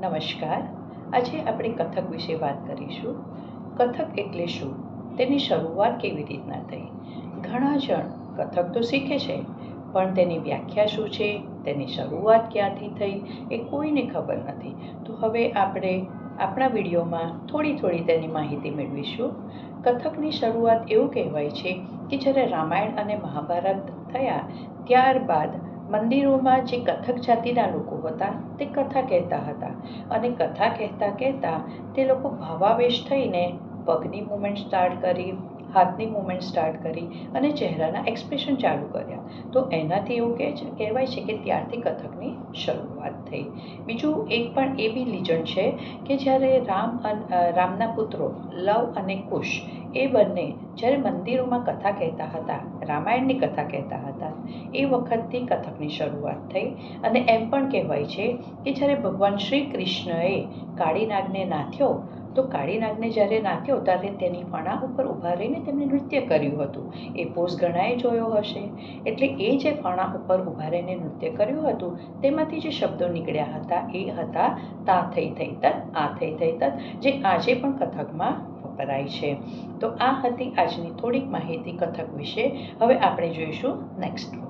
નમસ્કાર. આજે આપણે કથક વિશે વાત કરીશું. કથક એટલે શું? તેની શરૂઆત કેવી રીતના થઈ? ઘણા જણ કથક તો શીખે છે, પણ તેની વ્યાખ્યા શું છે, તેની શરૂઆત ક્યાંથી થઈ એ કોઈને ખબર નથી. તો હવે આપણે આપણા વિડીયોમાં થોડી તેની માહિતી મેળવીશું. કથકની શરૂઆત એવું કહેવાય છે કે જ્યારે રામાયણ અને મહાભારત થયા ત્યારબાદ મંદિરોમાં જે કથક જાતિના લોકો હતા તે કથા કહેતા હતા અને કથા કહેતા તે લોકો ભાવાવેશ થઈને પગની મૂવમેન્ટ સ્ટાર્ટ કરી, હાથની મૂવમેન્ટ સ્ટાર્ટ કરી અને ચહેરાના એક્સપ્રેશન ચાલુ કર્યા. તો એનાથી એવું કહેવાય છે કે ત્યારથી કથકની શરૂઆત થઈ. બીજું એક પણ એ બી લીજન્ડ છે કે જ્યારે રામના પુત્રો લવ અને કુશ એ બંને જ્યારે મંદિરોમાં કથા કહેતા હતા, રામાયણની કથા કહેતા હતા, એ વખતથી કથકની શરૂઆત થઈ. અને એમ પણ કહેવાય છે કે જ્યારે ભગવાન શ્રી કૃષ્ણએ કાળી નાગને નાથ્યો તો કાળી નાગને જ્યારે નાથ્યો ત્યારે તેની ફણા ઉપર ઊભા રહીને તેમણે નૃત્ય કર્યું હતું. એ પોઝ ઘણાએ જોયો હશે. એટલે એ જે ફણા ઉપર ઊભા રહીને નૃત્ય કર્યું હતું તેમાંથી જે શબ્દો નીકળ્યા હતા એ હતા તા થઈ તત, આ થઈ તત, જે આજે પણ કથકમાં વપરાય છે. તો આ હતી આજની થોડીક માહિતી કથક વિશે. હવે આપણે જોઈશું નેક્સ્ટ.